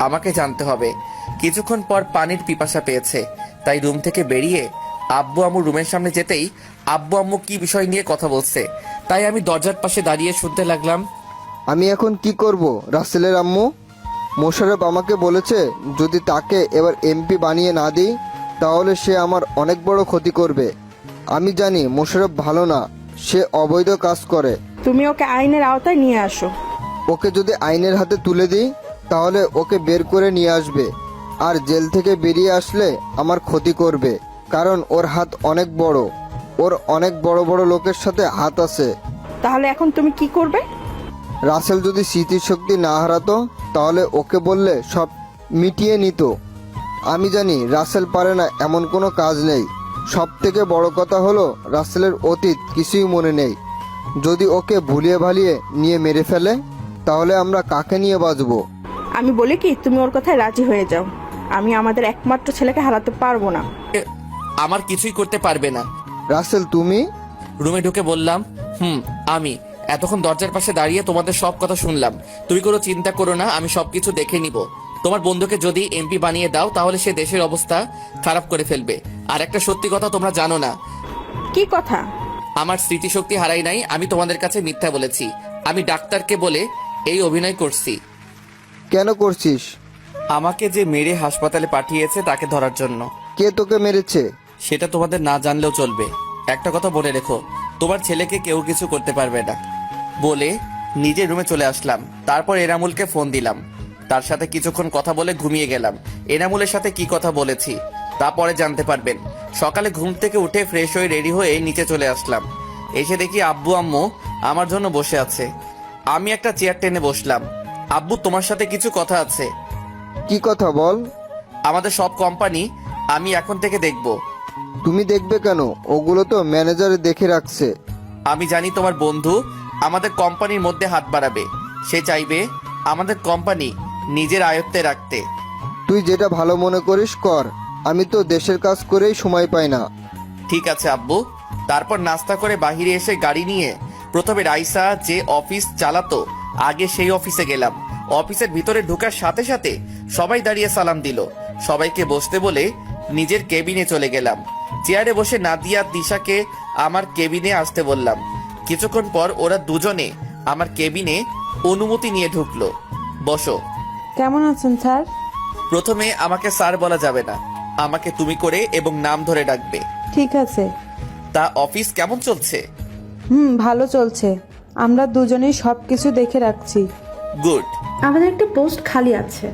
আমাকে জানতে হবে। কিছুক্ষণ পর পানির পিপাসা পেয়েছে, তাই রুম থেকে বেরিয়ে আব্বু আম্মু রুমের সামনে যেতেই আব্বু আম্মু কি বিষয় নিয়ে কথা বলছে, তাই আমি দরজার পাশে দাঁড়িয়ে শুনতে লাগলাম। আমি এখন কি করব রাসেলের আম্মু? মোশাররফ আমাকে বলেছে যদি তাকে এবার এমপি বানিয়ে না দিই তাহলে সে আমার অনেক বড় ক্ষতি করবে। আমি জানি মোশাররফ ভালো না, সে অবৈধ কাজ করে। তুমি ওকে আইনের আওতায় নিয়ে আসো। ওকে যদি আইনের হাতে তুলে দিই তাহলে ওকে বের করে নিয়ে আসবে, আর জেল থেকে বেরিয়ে আসলে আমার ক্ষতি করবে, কারণ ওর হাত অনেক বড়, ওর অনেক বড় বড় লোকের সাথে হাত আছে। তাহলে এখন তুমি কি করবে? রাসেল যদি স্মৃতিশক্তি না হারাতো তাহলে ওকে বললে সব মিটিয়ে নিত। আমি জানি রাসেল পারে না এমন কোনো কাজ নেই। সব থেকে বড় কথা হলো রাসেলের অতীত কিছুই মনে নেই। যদি ওকে ভুলিয়ে ভালিয়ে নিয়ে মেরে ফেলে তাহলে আমরা কাকে নিয়ে বাঁচবো? আমি বলি কি তুমি ওর কথায় রাজি হয়ে যাও। আমি আমাদের একমাত্র ছেলেকে হারাতে পারবো না। আমার কিছুই করতে পারবে না। রাসেল তুমি? রুমে ঢুকে বললাম, আমি এতক্ষণ দরজার পাশে দাঁড়িয়ে তোমাদের সব কথা শুনলাম। তুমি কোনো চিন্তা করো না, আমি সবকিছু দেখে নিব। তোমার বন্ধুকে যদি এমপি বানিয়ে দাও তাহলে সে দেশের অবস্থা খারাপ করে ফেলবে। আর একটা সত্যি কথা তোমরা জানো না, কি কথা? আমার স্মৃতিশক্তি হারাই নাই। আমি তোমাদের কাছে মিথ্যা বলেছি। আমি ডাক্তারকে বলে এই অভিনয় করছি। কেন করছিস? আমাকে যে মেরে হাসপাতালে পাঠিয়েছে তাকে ধরার জন্য। কে তোকে মেরেছে? সেটা তোমাদের না জানলেও চলবে। একটা কথা বলে রেখো, তোমার ছেলেকে কেউ কিছু করতে পারবে না। বলে নিজের রুমে চলে আসলাম। তারপর এনামুলকে ফোন দিলাম। তার সাথে কিছুক্ষণ কথা বলে ঘুমিয়ে গেলাম। এনামুলের সাথে কি কথা বলেছি তা পরে জানতে পারবেন। সকালে ঘুম থেকে উঠে ফ্রেশ হয়ে রেডি হয়ে নিচে চলে আসলাম। এসে দেখি আব্বু আম্মু আমার জন্য বসে আছে। আমি একটা চেয়ার টেনে বসলাম। আব্বু, তোমার সাথে কিছু কথা আছে। কি কথা বল? আমাদের সব কোম্পানি আমি এখন থেকে দেখব। তুমি দেখবে কেন? ওগুলো তো ম্যানেজারে দেখে রাখছে। আমি জানি তোমার বন্ধু আমাদের কোম্পানির মধ্যে হাত বাড়াবে। সে চাইবে আমাদের কোম্পানি নিজের আয়ত্তে রাখতে। তুই যেটা ভালো মনে করিস কর, আমি তো দেশের কাজ করেই সময় পাই না। ঠিক আছে আব্বু। তারপর নাস্তা করে বাহিরে এসে গাড়ি নিয়ে প্রথমে রাইসা যে অফিস চালাতো আগে সেই অফিসে গেলাম। অফিসের ভিতরে ঢোকার সাথে সাথে সবাই দাঁড়িয়ে সালাম দিল। সবাইকে বসতে বলে নিজের কেবিনে চলে গেলাম। চেয়ারে বসে নাদিয়া দিশাকে আমার কেবিনে আসতে বললাম। কিছুক্ষণ পর ওরা দুজনে আমার কেবিনে অনুমতি নিয়ে ঢুকলো। বসো। কেমন আছেন স্যার? প্রথমে আমাকে স্যার বলা যাবে না, আমাকে তুমি করে এবং নাম ধরে ডাকবে। ঠিক আছে। তা অফিস কেমন চলছে? ভালো চলছে। আমরা দুজনেই সবকিছু দেখে রাখছি। গুড। আমাদের একটা পোস্ট খালি আছে।